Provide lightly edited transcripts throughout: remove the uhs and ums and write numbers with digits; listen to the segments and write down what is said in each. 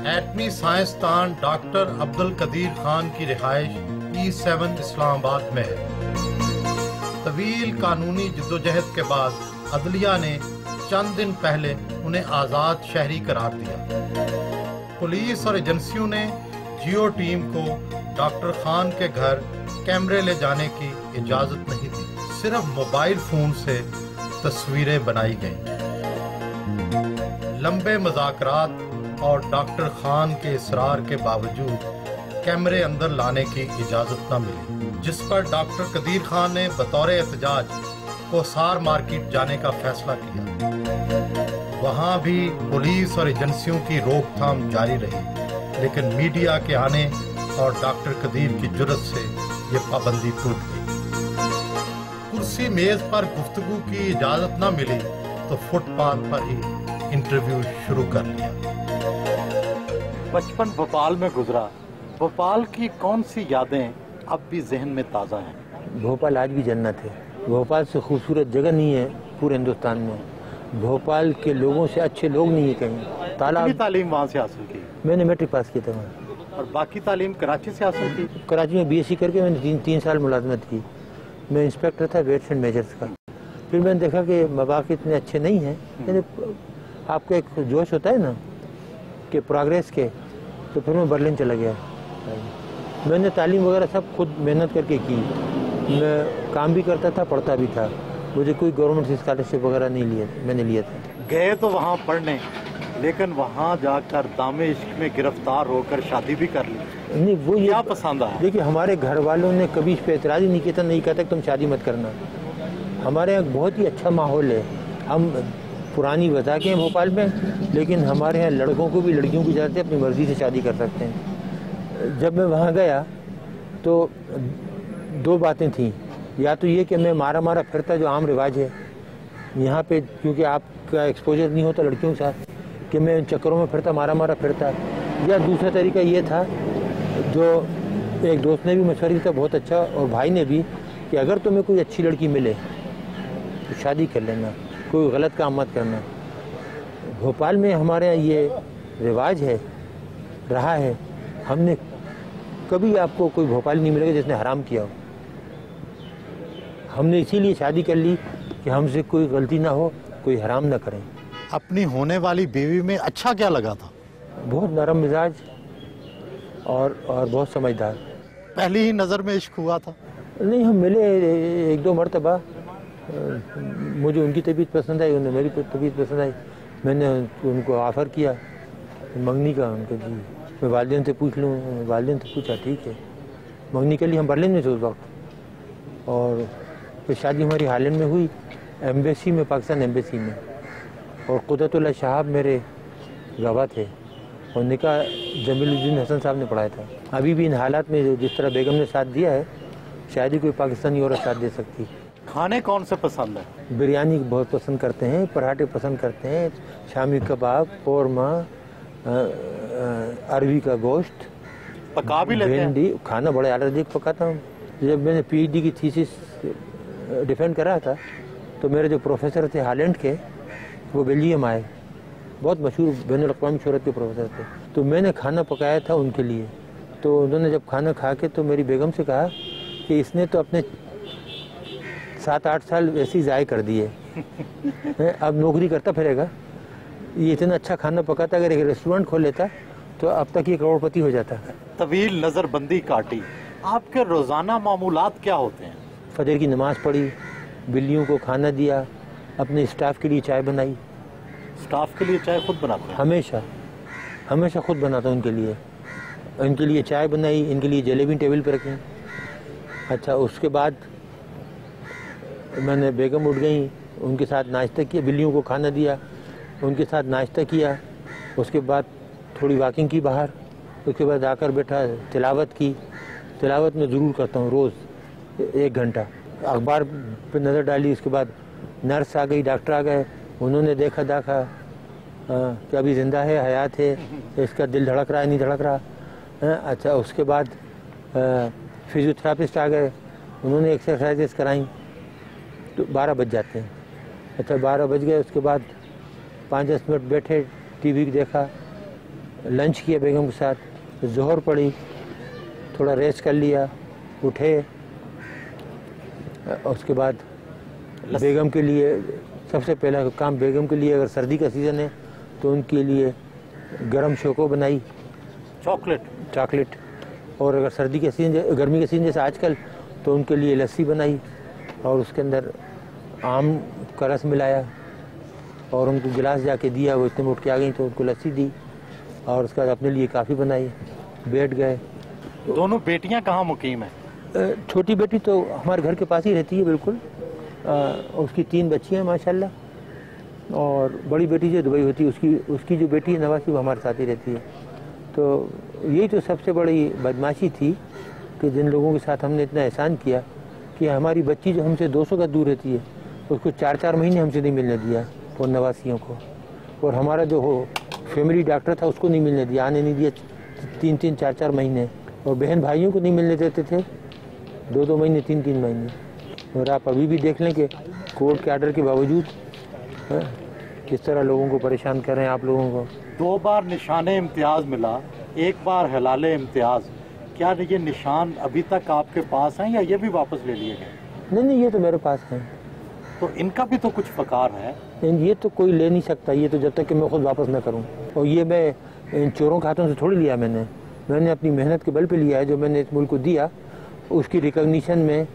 एटमी साइंसदान doctor Abdul Qadeer Khan की रिहाइश E7 Islamabad में है। तवील कानूनी जद्दोजहद के बाद अदलिया ने चंद दिन पहले उन्हें आज़ाद शहरी करार दिया। पुलिस और एजेंसियों ने जियो टीम को डॉक्टर खान के घर कैमरे ले जाने की इजाज़त नहीं दी, सिर्फ मोबाइल फ़ोन से तस्वीरें बनाई गईं। लंबे मुज़ाकरात और डॉक्टर खान के इसरार के बावजूद कैमरे अंदर लाने की इजाज़त न मिली, जिस पर डॉक्टर कदीर खान ने बतौर एहतजाज कोसार मार्केट जाने का फैसला किया। वहाँ भी पुलिस और एजेंसियों की रोकथाम जारी रही, लेकिन मीडिया के आने और डॉक्टर कदीर की जुर्रत से ये पाबंदी टूट गई। कुर्सी मेज पर गुफ्तगू की इजाज़त न मिली तो फुटपाथ पर ही इंटरव्यू शुरू कर लिया। बचपन भोपाल में गुजरा, भोपाल की कौन सी यादें अब भी जहन में ताज़ा हैं? भोपाल आज भी जन्नत है। भोपाल से खूबसूरत जगह नहीं है पूरे हिंदुस्तान में। भोपाल के लोगों से अच्छे लोग नहीं है कहीं। तालीम वहाँ से हासिल की? मैंने मैट्रिक पास किया था वहाँ। और बाकी तालीम कराची से हासिल की? कराची में BSc करके मैंने तीन साल मुलाजमत की। मैं इंस्पेक्टर था वेट्स एंड मेजर्स का। फिर मैंने देखा कि मवाक़ित इतने अच्छे नहीं हैं। मैंने आपका एक जोश होता है ना कि प्रोग्रेस के, तो फिर मैं बर्लिन चला गया। मैंने तालीम वगैरह सब खुद मेहनत करके की। मैं काम भी करता था, पढ़ता भी था। मुझे कोई गवर्नमेंट स्कॉलरशिप वगैरह नहीं लिया, मैंने लिया था। गए तो वहाँ पढ़ने, लेकिन वहाँ जाकर दामे इश्क में गिरफ्तार होकर शादी भी कर ली। नहीं, वो क्या पसंद आया? देखिए, हमारे घर वालों ने कभी इस पर एतराज़ ही नहीं किया था, नहीं कहता कि तुम शादी मत करना। हमारे यहाँ बहुत ही अच्छा माहौल है। हम पुरानी वजह के हैं भोपाल में, लेकिन हमारे यहाँ लड़कों को भी लड़कियों की इजाज़त है, अपनी मर्ज़ी से शादी कर सकते हैं। जब मैं वहाँ गया तो दो बातें थीं। या तो ये कि मैं मारा फिरता, जो आम रिवाज है यहाँ पे, क्योंकि आपका एक्सपोजर नहीं होता लड़कियों के साथ, कि मैं इन चक्करों में फिरता, मारा फिरता। या दूसरा तरीका ये था, जो एक दोस्त ने भी मशवरा दिया था बहुत अच्छा, और भाई ने भी, कि अगर तुम्हें कोई अच्छी लड़की मिले तो शादी कर लेना, कोई गलत काम मत करना। भोपाल में हमारे यहाँ ये रिवाज है, रहा है। हमने कभी आपको कोई भोपाली नहीं मिलेगा जिसने हराम किया हो। हमने इसीलिए शादी कर ली कि हमसे कोई गलती ना हो, कोई हराम ना करें। अपनी होने वाली बीवी में अच्छा क्या लगा था? बहुत नरम मिजाज और बहुत समझदार। पहली ही नज़र में इश्क हुआ था? नहीं, हम मिले एक दो मरतबा। मुझे उनकी तबीयत पसंद आई, उन्हें मेरी तबीयत पसंद आई। मैंने उनको ऑफ़र किया मंगनी का। उनको जी मैं वालिदैन से पूछ लूँ। वालिदैन से पूछा, ठीक है। मंगनी के लिए हम बर्लिन में थे उस वक्त, और फिर शादी हमारी हालैंड में हुई, एम्बेसी में, पाकिस्तान एम्बेसी में। और कुदरतुल्लाह शहाब मेरे गवाह थे, और निकाह जमीलुद्दीन हसन साहब ने पढ़ाया था। अभी भी इन हालात में जिस तरह बेगम ने साथ दिया है, शायद ही कोई पाकिस्तानी औरत साथ दे सकती। खाने कौन से पसंद है? बिरयानी बहुत पसंद करते हैं, पराठे पसंद करते हैं, शामी कबाब, कौरमा, अरवी का गोश्त, पका भी लेते हैं? भिंडी। खाना बड़े आला देख पकाता हूँ। जब मैंने PhD की थीसिस डिफेंड करा था, तो मेरे जो प्रोफेसर थे हालैंड के, वो बेल्जियम आए, बहुत मशहूर बैनुल-अक़वामी शोहरत के प्रोफेसर थे। तो मैंने खाना पकाया था उनके लिए। तो उन्होंने जब खाना खा के तो मेरी बेगम से कहा कि इसने तो अपने 7-8 साल ऐसे ही ज़ाय कर दिए, अब नौकरी करता फिरेगा। ये इतना अच्छा खाना पकाता, अगर एक रेस्टोरेंट खोल लेता तो अब तक ये करोड़पति हो जाता। तवील नज़रबंदी काटी, आपके रोज़ाना मामूलात क्या होते हैं? फजर की नमाज़ पढ़ी, बिल्लियों को खाना दिया, अपने स्टाफ के लिए चाय बनाई। स्टाफ के लिए चाय खुद बनाते हैं? हमेशा खुद बनाता हूँ उनके लिए। इनके लिए चाय बनाई, इनके लिए जलेबी टेबल पर रखी। अच्छा, उसके बाद मैंने बेगम उठ गई, उनके साथ नाश्ता किया, बिल्लियों को खाना दिया, उनके साथ नाश्ता किया। उसके बाद थोड़ी वॉकिंग की बाहर, उसके बाद आकर बैठा, तिलावत की। तिलावत में ज़रूर करता हूँ रोज़ 1 घंटा। अखबार पर नज़र डाली, उसके बाद नर्स आ गई, डॉक्टर आ गए, उन्होंने देखा दाखा कि अभी ज़िंदा है, हयात है, इसका दिल धड़क रहा है नहीं धड़क रहा। अच्छा, उसके बाद फिजियोथेरापिस्ट आ गए, उन्होंने एक्सरसाइजेस कराई, तो 12 बज जाते हैं। अच्छा, 12 बज गए, उसके बाद 5-10 मिनट बैठे, टीवी देखा, लंच किया बेगम के साथ, ज़ोहर पड़ी, थोड़ा रेस्ट कर लिया, उठे। उसके बाद बेगम के लिए सबसे पहला काम, बेगम के लिए अगर सर्दी का सीज़न है तो उनके लिए गरम शोको बनाई, चॉकलेट, और अगर सर्दी के सीजन, गर्मी के सीजन जैसे आजकल, तो उनके लिए लस्सी बनाई और उसके अंदर आम का रस मिलाया और उनको गिलास जाके दिया। वो इतने में उठ के आ गई तो उनको लस्सी दी और उसके बाद अपने लिए काफ़ी बनाई, बैठ गए। दोनों बेटियां कहाँ मुकीम हैं? छोटी बेटी तो हमारे घर के पास ही रहती है बिल्कुल, उसकी 3 बच्चियाँ हैं माशाल्लाह, और बड़ी बेटी जो दुबई होती है, उसकी जो बेटी है नवासी, वो हमारे साथ ही रहती है। तो यही तो सबसे बड़ी बदमाशी थी कि जिन लोगों के साथ हमने इतना एहसान किया कि हमारी बच्ची जो हमसे 200 गज दूर रहती है, उसको 4-4 महीने हमसे नहीं मिलने दिया, वो नवासियों को। और हमारा जो हो फैमिली डॉक्टर था, उसको नहीं मिलने दिया, आने नहीं दिया 3-3, 4-4 महीने। और बहन भाइयों को नहीं मिलने देते थे 2-2 महीने, 3-3 महीने। और आप अभी भी देख लें कि कोर्ट के आर्डर के बावजूद किस तरह लोगों को परेशान कर रहे हैं आप लोगों को। 2 बार निशाने इम्तियाज़ मिला, 1 बार हिलाले इम्तियाज़। क्या ये निशान अभी तक आपके पास हैं या ये भी वापस ले लिए गए? नहीं, ये तो मेरे पास हैं। तो इनका भी तो कुछ फ़कार है। ये तो कोई ले नहीं सकता, ये तो जब तक कि मैं खुद वापस ना करूं। और ये मैं इन चोरों के हाथों से थोड़ी लिया, मैंने अपनी मेहनत के बल पे लिया है। जो मैंने इस मुल्क को दिया, उसकी रिकग्निशन में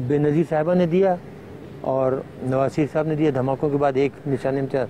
बेनज़ीर साहिबा ने दिया और नवाज शरीफ साहब ने दिया। धमाकों के बाद एक निशान इम्तियाज़